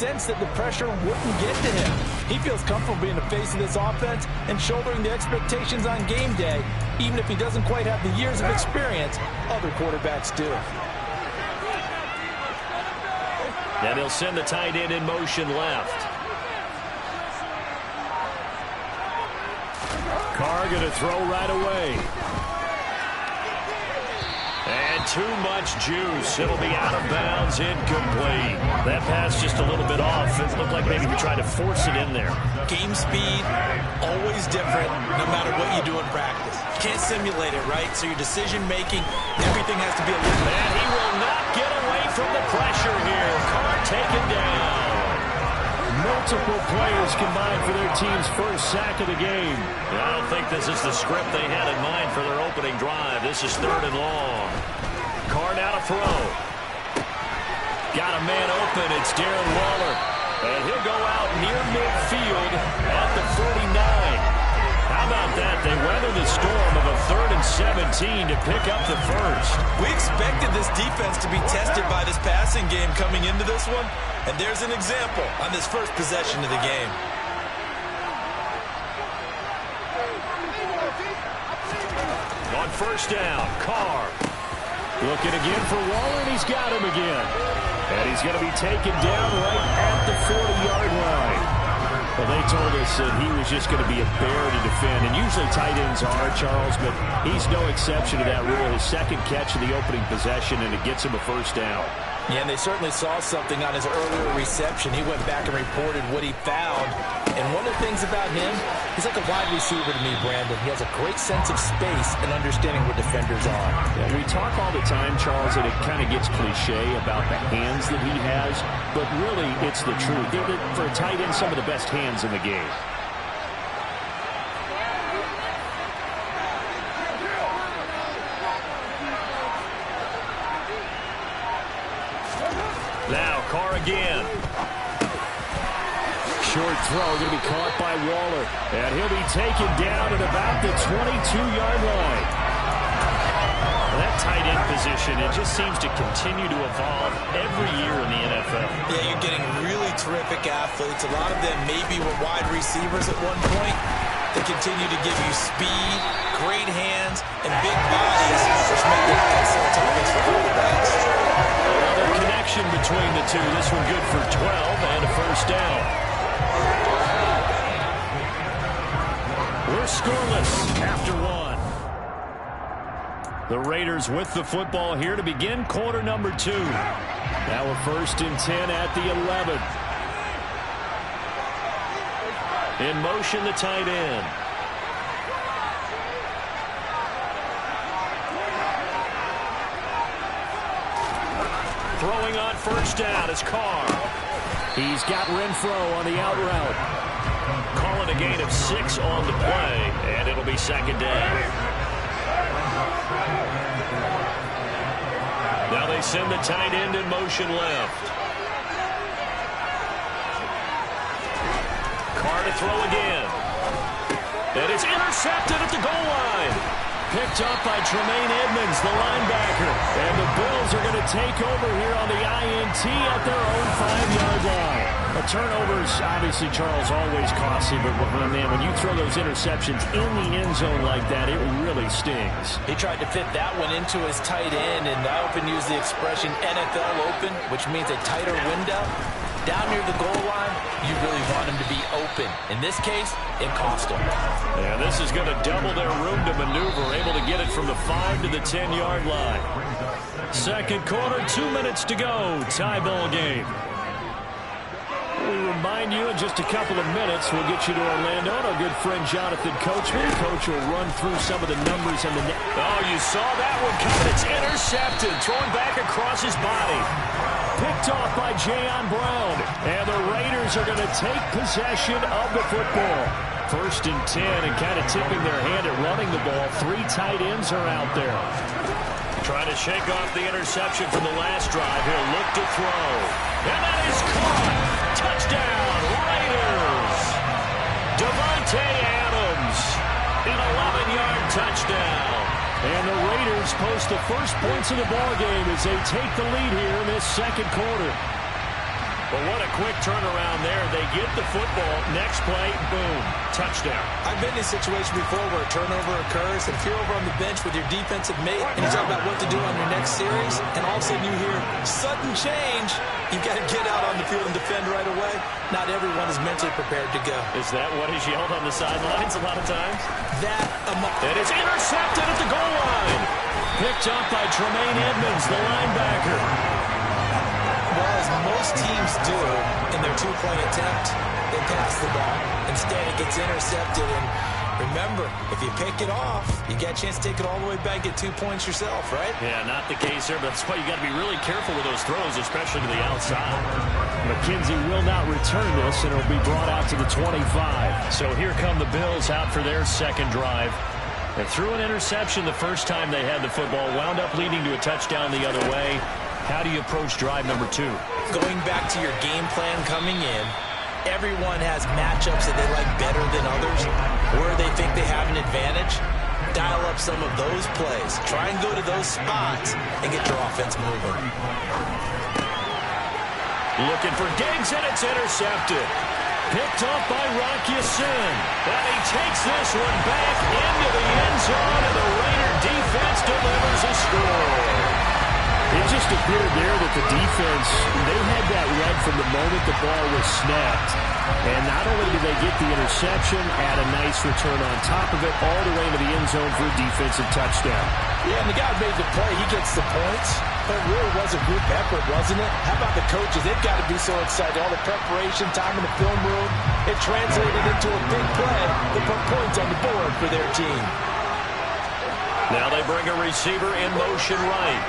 sense that the pressure wouldn't get to him. He feels comfortable being the face of this offense and shouldering the expectations on game day, even if he doesn't quite have the years of experience other quarterbacks do. And he'll send the tight end in motion left. Carr going to throw right away. And too much juice. It'll be out of bounds, incomplete. That pass just a little bit off. It looked like maybe he tried to force it in there. Game speed, always different, no matter what you do in practice. You can't simulate it, right? So your decision-making, everything has to be a little... And he will not get away from the pressure here. Carr taken down. Multiple players combined for their team's first sack of the game. I don't think this is the script they had in mind for their opening drive. This is 3rd and long. Carr now to throw. Got a man open. It's Darren Waller. And he'll go out near midfield at the 49. How about that? They weathered the storm of a 3rd and 17 to pick up the first. We expected this defense to be tested by this passing game coming into this one. And there's an example on this first possession of the game. On first down, Carr. Looking again for Waller, and he's got him again. And he's going to be taken down right at the 40-yard line. Well, they told us that he was just going to be a bear to defend. And usually tight ends are, Charles, but he's no exception to that rule. His second catch in the opening possession, and it gets him a first down. Yeah, and they certainly saw something on his earlier reception. He went back and reported what he found. And one of the things about him, he's like a wide receiver to me, Brandon. He has a great sense of space and understanding where defenders are. Yeah, we talk all the time, Charles, and it kind of gets cliche about the hands that he has. But really, it's the truth. For a tight end, some of the best hands in the game. Now, Carr again. Short throw going to be caught by Waller. And he'll be taken down at about the 22-yard line. Well, that tight end position, it just seems to continue to evolve every year in the NFL. Yeah, you're getting really terrific athletes. A lot of them maybe were wide receivers at one point. They continue to give you speed, great hands, and big bodies, which make them excellent targets for quarterbacks. Another connection between the two. This one good for 12 and a first down. We're scoreless after one. The Raiders with the football here to begin quarter number 2. Now we're 1st and 10 at the 11. In motion, the tight end. Throwing on first down is Carr. He's got Renfro on the out route. Calling a gain of 6 on the play, and it'll be 2nd down. Now they send the tight end in motion left. Carr to throw again. And it's intercepted at the goal line. Picked up by Tremaine Edmonds, the linebacker. And the Bills are going to take over here on the INT at their own 5-yard line. A turnover's obviously, Charles, always costly, but man, when you throw those interceptions in the end zone like that, it really stings. He tried to fit that one into his tight end, and I often use the expression NFL open, which means a tighter window. Down near the goal line, you really want him to be open. In this case, it cost him. Yeah, this is going to double their room to maneuver, able to get it from the 5 to the 10-yard line. Second quarter, 2 minutes to go. Tie ball game. We remind you in just a couple of minutes, we'll get you to Orlando and our good friend Jonathan Coachman. Coach will run through some of the numbers and the... Oh, you saw that one coming. It's intercepted. Thrown back across his body. Picked off by Jayon Brown. And the Raiders are going to take possession of the football. 1st and 10, and kind of tipping their hand at running the ball. 3 tight ends are out there. Trying to shake off the interception from the last drive. He'll look to throw. And that is caught. Touchdown, Raiders. Devontae Adams. An 11-yard touchdown. And the Raiders post the first points of the ball game as they take the lead here in this second quarter. Well, what a quick turnaround there. They get the football. Next play, boom, touchdown. I've been in a situation before where a turnover occurs, and if you're over on the bench with your defensive mate and you talk about what to do on your next series, and all of a sudden you hear sudden change, you've got to get out on the field and defend right away. Not everyone is mentally prepared to go. Is that what is yelled on the sidelines a lot of times? It is intercepted at the goal line. Picked up by Tremaine Edmonds, the linebacker. Well, as most teams do in their two-point attempt, they pass the ball. Instead, it gets intercepted. And remember, if you pick it off, you get a chance to take it all the way back, get 2 points yourself, right? Yeah, not the case there, but that's why you got to be really careful with those throws, especially to the outside. McKenzie will not return this, and it'll be brought out to the 25. So here come the Bills out for their second drive. They threw an interception the first time they had the football, wound up leading to a touchdown the other way. How do you approach drive number 2? Going back to your game plan coming in, everyone has matchups that they like better than others, where they think they have an advantage. Dial up some of those plays. Try and go to those spots and get your offense moving. Looking for Diggs, and it's intercepted. Picked up by Rocky Sin. And he takes this one back into the end zone, and the Raider defense delivers a score. It just appeared there that the defense, they had that read from the moment the ball was snapped. And not only did they get the interception, add a nice return on top of it, all the way into the end zone for a defensive touchdown. Yeah, and the guy made the play. He gets the points. But it really was a group effort, wasn't it? How about the coaches? They've got to be so excited. All the preparation, time in the film room, it translated into a big play that put points on the board for their team. Now they bring a receiver in motion right.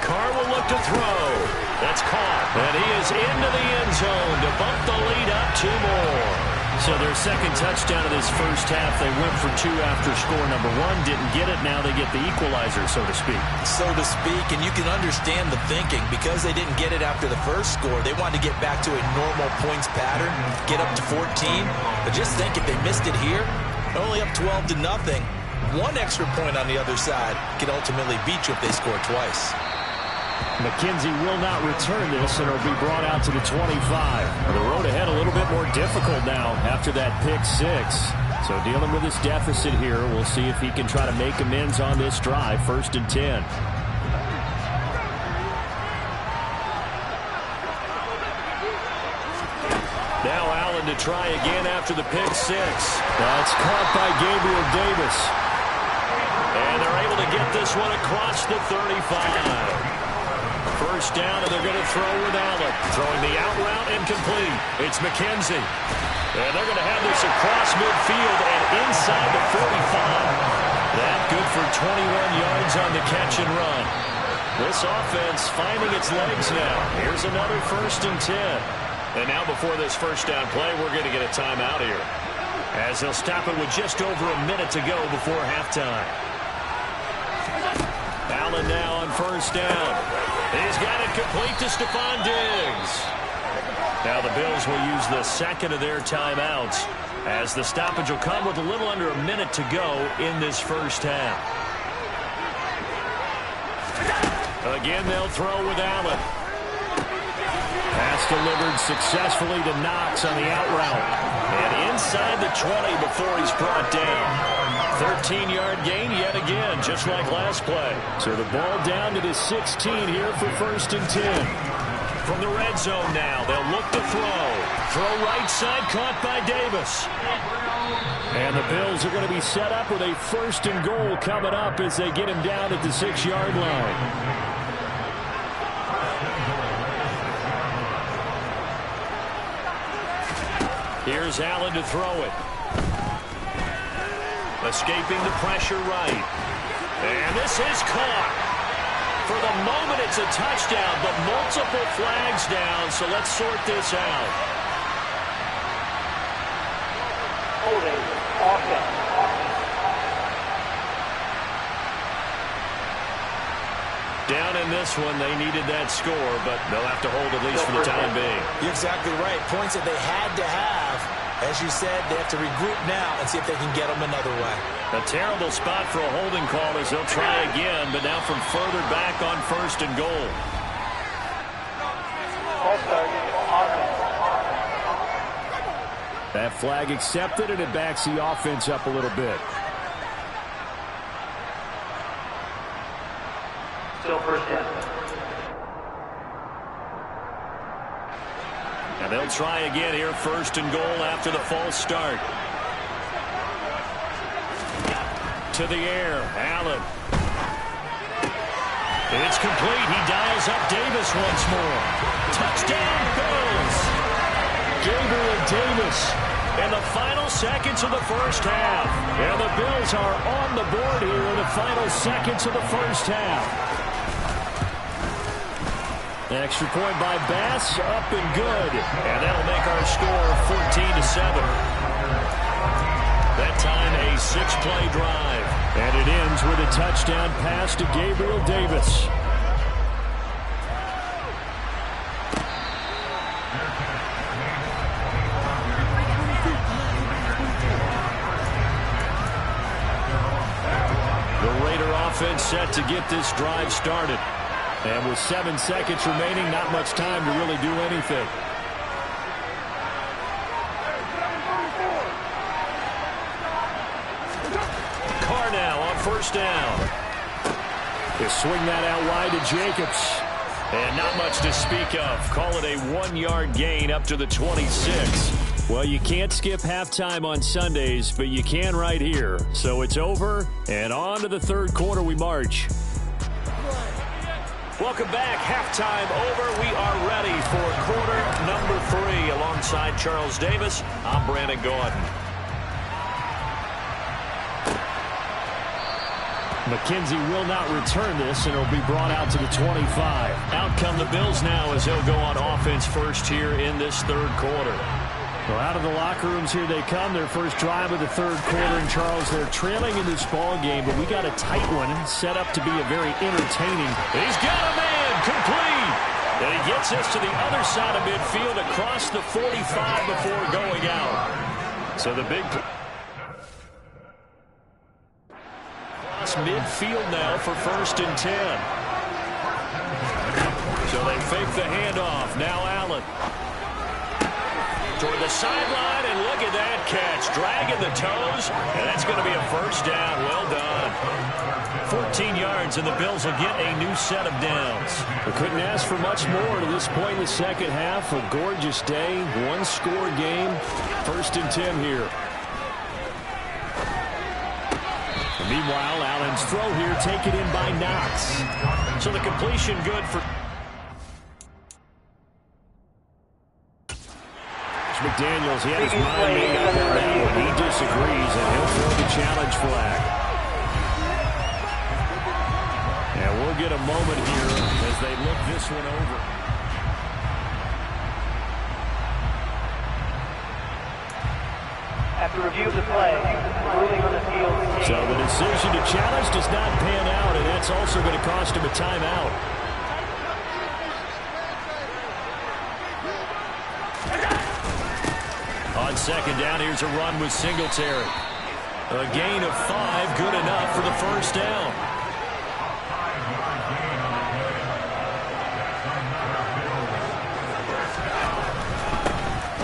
Carr will look to throw. That's caught. And he is into the end zone to bump the lead up 2 more. So their second touchdown of this first half, they went for 2 after score number 1. Didn't get it. Now they get the equalizer, so to speak. So to speak, and you can understand the thinking. Because they didn't get it after the first score, they wanted to get back to a normal points pattern, get up to 14. But just think, if they missed it here, only up 12-0, 1 extra point on the other side could ultimately beat you if they score twice. McKenzie will not return this, and it'll be brought out to the 25. The road ahead a little bit more difficult now after that pick 6. So dealing with this deficit here, we'll see if he can try to make amends on this drive. 1st and 10. Now Allen to try again after the pick 6. That's caught by Gabriel Davis. And they're able to get this one across the 35. First down, and they're going to throw with Allen. Throwing the out route, incomplete. It's McKenzie. And they're going to have this across midfield and inside the 45. That good for 21 yards on the catch and run. This offense finding its legs now. Here's another 1st and 10. And now before this first down play, we're going to get a timeout here, as they'll stop it with just over a minute to go before halftime. Allen now on first down. He's got it complete to Stephon Diggs. Now the Bills will use the second of their timeouts, as the stoppage will come with a little under a minute to go in this first half. Again, they'll throw with Allen. Pass delivered successfully to Knox on the out route. And inside the 20 before he's brought down. 13-yard gain yet again, just like last play. So the ball down to the 16 here for 1st and 10. From the red zone now, they'll look to throw. Throw right side, caught by Davis. And the Bills are going to be set up with a 1st and goal coming up as they get him down at the 6-yard line. Here's Allen to throw it. Escaping the pressure right. And this is caught. For the moment, it's a touchdown, but multiple flags down, so let's sort this out. Holding offense. Down in this one, they needed that score, but they'll have to hold at least for the time being. You're exactly right. Points that they had to have. As you said, they have to regroup now and see if they can get them another way. A terrible spot for a holding call as they'll try again, but now from further back on 1st and goal. That flag accepted, and it backs the offense up a little bit. Still first down. And they'll try again here, first and goal after the false start. To the air, Allen. It's complete. He dials up Davis once more. Touchdown, Bills. Gabriel Davis in the final seconds of the first half. And the Bills are on the board here in the final seconds of the first half. Extra point by Bass, up and good. And that'll make our score 14-7. That time a 6-play drive. And it ends with a touchdown pass to Gabriel Davis. The Raider offense set to get this drive started. And with 7 seconds remaining, not much time to really do anything. Carr now on first down. They swing that out wide to Jacobs. And not much to speak of. Call it a 1-yard gain up to the 26. Well, you can't skip halftime on Sundays, but you can right here. So it's over, and on to the third quarter we march. Welcome back. Halftime over. We are ready for quarter number 3. Alongside Charles Davis, I'm Brandon Gordon. McKenzie will not return this, and it'll be brought out to the 25. Out come the Bills now as they'll go on offense first here in this third quarter. Well, out of the locker rooms here they come. Their first drive of the third quarter. And, Charles, they're trailing in this ball game, but we got a tight one set up to be a very entertaining. He's got a man complete. And he gets us to the other side of midfield across the 45 before going out. So the big cross midfield now for first and 10. So they fake the handoff. Now Allen. Toward the sideline, and look at that catch. Dragging the toes, and that's going to be a first down. Well done. 14 yards, and the Bills will get a new set of downs. We couldn't ask for much more to this point in the second half. A gorgeous day, one-score game. First and 10 here. And meanwhile, Allen's throw here taken in by Knox. So the completion good for McDaniels. He had his mind made up on that one. He disagrees, and he'll throw the challenge flag. And we'll get a moment here as they look this one over. After review of the play, ruling on the field. So the decision to challenge does not pan out, and that's also going to cost him a timeout. On second down, here's a run with Singletary. A gain of 5, good enough for the first down.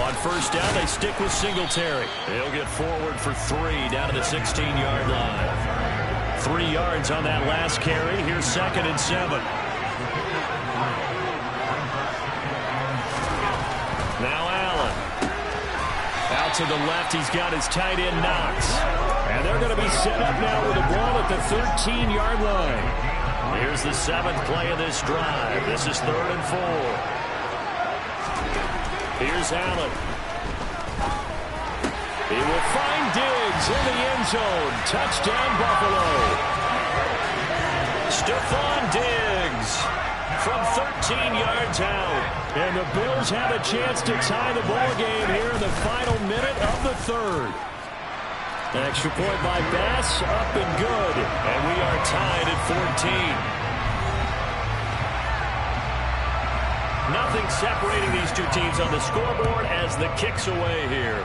On first down, they stick with Singletary. He'll get forward for 3 down to the 16-yard line. 3 yards on that last carry. Here's second and 7. Now Allen. Out to the left, he's got his tight end Knox. And they're going to be set up now with the ball at the 13-yard line. Here's the 7th play of this drive. This is 3rd and 4. Here's Allen. He will find Diggs in the end zone. Touchdown, Buffalo. Stephon Diggs from 13 yards out. And the Bills have a chance to tie the ball game here in the final minute of the third. An extra point by Bass, up and good. And we are tied at 14. Nothing separating these two teams on the scoreboard as the kick's away here.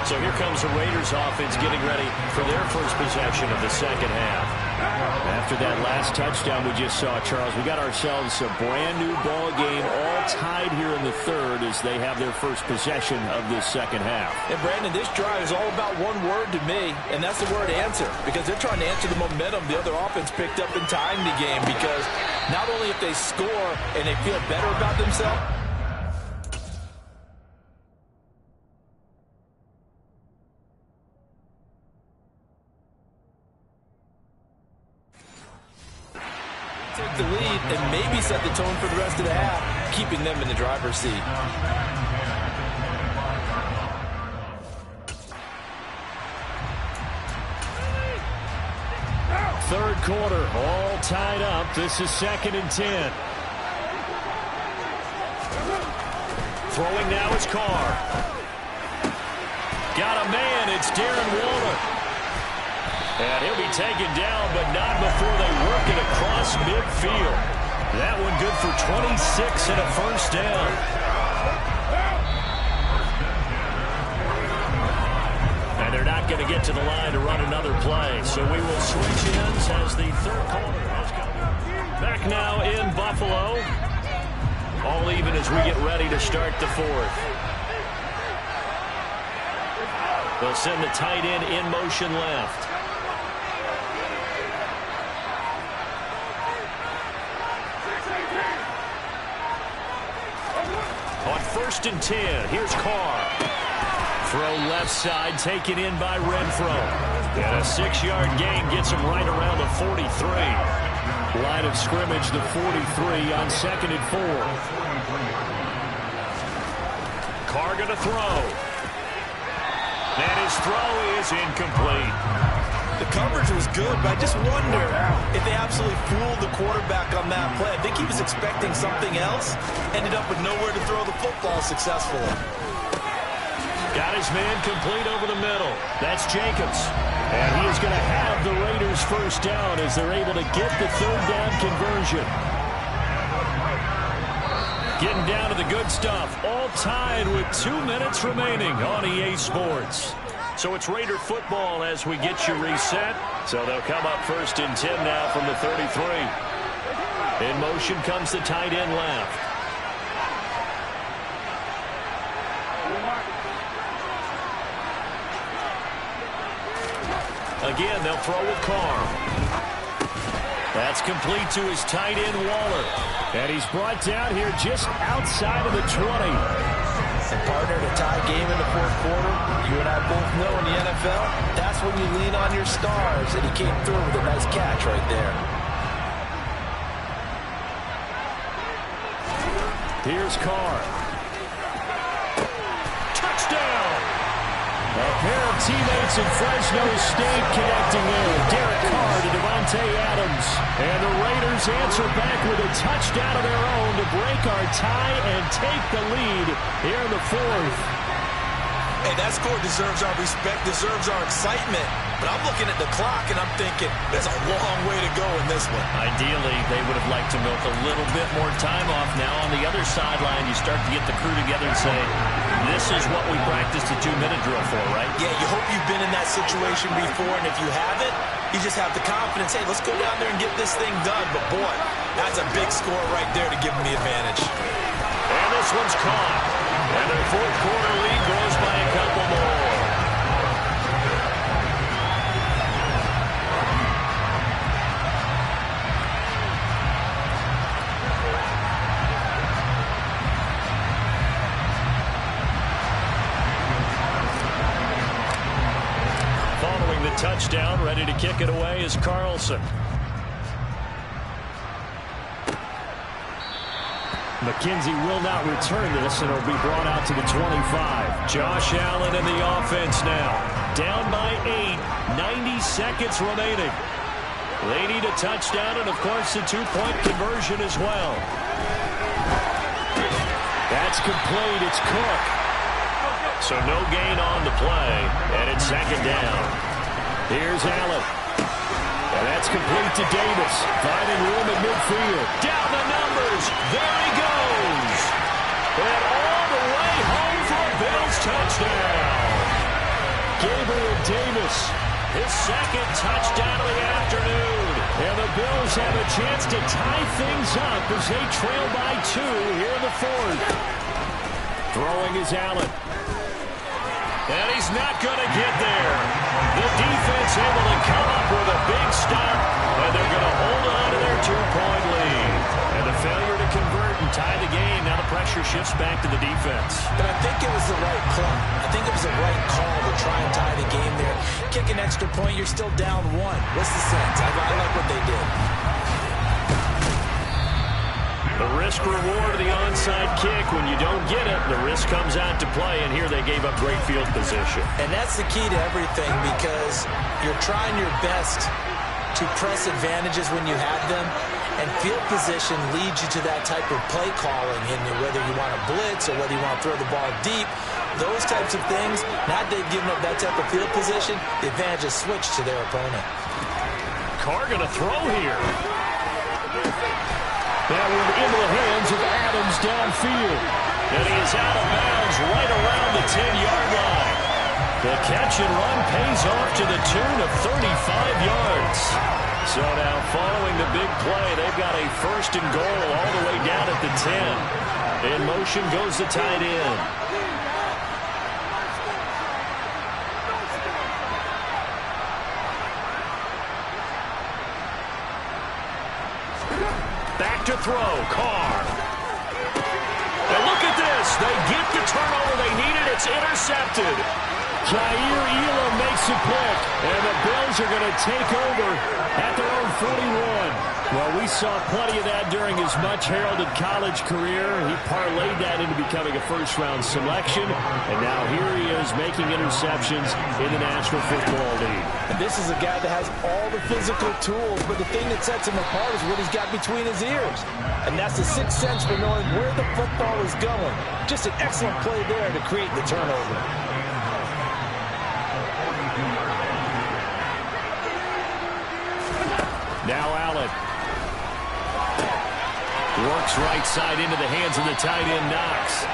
So here comes the Raiders offense getting ready for their first possession of the second half. After that last touchdown we just saw, Charles, we got ourselves a brand new ball game, all tied here in the third as they have their first possession of this second half. And Brandon, this drive is all about one word to me, and that's the word answer, because they're trying to answer the momentum the other offense picked up in tying the game, because not only if they score and they feel better about themselves, take the lead and maybe set the tone for the rest of the half, keeping them in the driver's seat. Third quarter, all tied up. This is 2nd and 10. Throwing now is Carr. Got a man, it's Darren Waller. And he'll be taken down, but not before they work it across midfield. That one good for 26 and a first down. And they're not going to get to the line to run another play. So we will switch ends as the third quarter has come. Back now in Buffalo. All even as we get ready to start the fourth. They'll send the tight end in motion left. On 1st and 10, here's Carr. Throw left side, taken in by Renfro. And a 6-yard gain gets him right around the 43. Line of scrimmage, the 43 on 2nd and 4. Carr going to throw. And his throw is incomplete. The coverage was good, but I just wonder if they absolutely fooled the quarterback on that play. I think he was expecting something else, ended up with nowhere to throw the football successfully. Got his man complete over the middle. That's Jacobs. And he is going to have the Raiders first down as they're able to get the third down conversion. Getting down to the good stuff. All tied with 2 minutes remaining on EA Sports. So it's Raider football as we get you reset. So they'll come up 1st and 10 now from the 33. In motion comes the tight end left. Again, they'll throw with Carr. That's complete to his tight end, Waller. And he's brought down here just outside of the 20. And partner, to tie game in the fourth quarter, you and I both know in the NFL, that's when you lean on your stars. And he came through with a nice catch right there. Here's Carr. Touchdown! A pair of teammates in Fresno State connecting there. Derek Carr to Devontae Adams. And the Raiders answer back with a touchdown of their own to break our tie and take the lead here in the fourth. Hey, that score deserves our respect, deserves our excitement. But I'm looking at the clock and I'm thinking, there's a long way to go in this one. Ideally, they would have liked to milk a little bit more time off. Now on the other sideline, you start to get the crew together and say, this is what we practiced a 2-minute drill for, right? Yeah, you hope you've been in that situation before, and if you haven't, you just have the confidence, hey, let's go down there and get this thing done. But boy, that's a big score right there to give them the advantage. And this one's caught. And their fourth quarter lead grows by a couple more. Following the touchdown, ready to kick it away is Carlson. McKenzie will not return this, and it'll be brought out to the 25. Josh Allen in the offense now. Down by 8, 90 seconds remaining. They need a touchdown and, of course, a 2-point conversion as well. That's complete. It's Cook. So no gain on the play, and it's second down. Here's Allen. And that's complete to Davis. Finding room in midfield. Down the numbers. There he goes. And all the way home for a Bills touchdown. Gabriel Davis, his second touchdown of the afternoon. And the Bills have a chance to tie things up as they trail by 2 here in the fourth. Throwing is Allen. And he's not going to get there. The defense able to come up with a big stop, and they're going to hold on to their 2-point lead. And the failure to convert and tie the game, now the pressure shifts back to the defense. But I think it was the right play. I think it was the right call to try and tie the game there. Kick an extra point, you're still down 1. What's the sense? I like what they did. The risk reward of the onside kick. When you don't get it, the risk comes out to play, and here they gave up great field position. And that's the key to everything, because you're trying your best to press advantages when you have them, and field position leads you to that type of play calling, and whether you want to blitz or whether you want to throw the ball deep, those types of things, now they've given up that type of field position, the advantage is switched to their opponent. Carr going to throw here. That one into the hands of Adams downfield. And he is out of bounds right around the 10-yard line. The catch and run pays off to the tune of 35 yards. So now following the big play, they've got a 1st and goal all the way down at the 10. In motion goes the tight end. Back to throw, Carr. And look at this. They get the turnover they needed. It's intercepted. Jair Elam makes a pick, and the Bills are going to take over at their own 41. Well, we saw plenty of that during his much-heralded college career. He parlayed that into becoming a first-round selection, and now here he is making interceptions in the National Football League. And this is a guy that has all the physical tools, but the thing that sets him apart is what he's got between his ears. And that's the sixth sense for knowing where the football is going. Just an excellent play there to create the turnover. Now Allen. Works right side into the hands of the tight end Knox.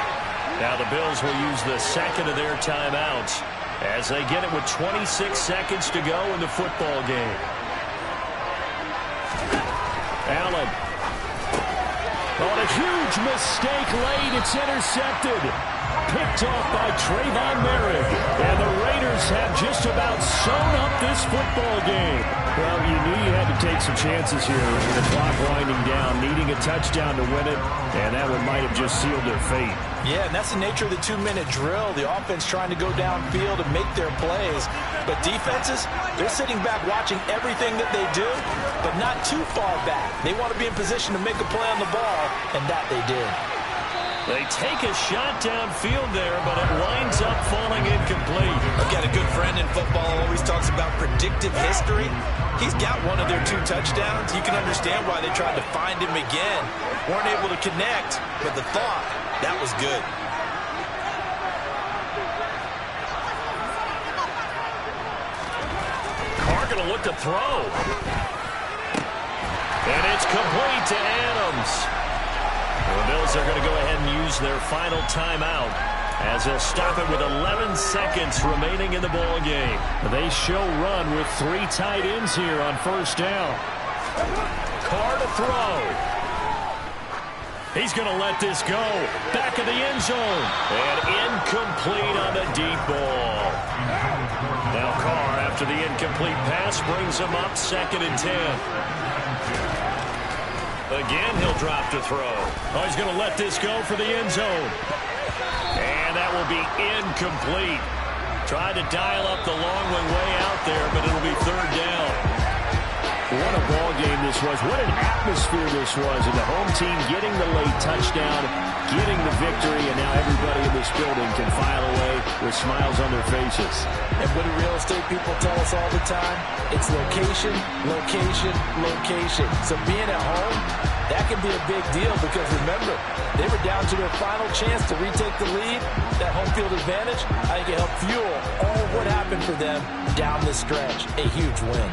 Now the Bills will use the second of their timeouts as they get it with 26 seconds to go in the football game. Allen. On a huge mistake late, it's intercepted. Picked off by Trayvon Merrick. And the Raiders have just about sewn up this football game. Well, you knew you had to take some chances here with the clock winding down, needing a touchdown to win it, and that one might have just sealed their fate. Yeah, and that's the nature of the 2-minute drill. The offense trying to go downfield and make their plays. But defenses, they're sitting back watching everything that they do, but not too far back. They want to be in position to make a play on the ball, and that they did. They take a shot downfield there, but it winds up falling incomplete. I've got a good friend in football who always talks about predictive history. He's got one of their 2 touchdowns. You can understand why they tried to find him again. Weren't able to connect, but the thought, that was good. Carr going to look to throw. And it's complete to Adams. The Bills are going to go ahead and use their final timeout as they'll stop it with 11 seconds remaining in the ball game. They show run with 3 tight ends here on first down. Carr to throw. He's going to let this go. Back of the end zone. And incomplete on the deep ball. Now Carr, after the incomplete pass, brings him up 2nd and 10. Again, he'll drop to throw. Oh, he's going to let this go for the end zone. And that will be incomplete. Tried to dial up the long way out there, but it'll be 3rd down. What a ball game this was. What an atmosphere this was. And the home team getting the late touchdown, getting the victory, and now everybody in this building can file away with smiles on their faces. And what do real estate people tell us all the time? It's location, location, location. So being at home, that can be a big deal because remember, they were down to their final chance to retake the lead. That home field advantage, I think it helped fuel all of what happened for them down the stretch. A huge win.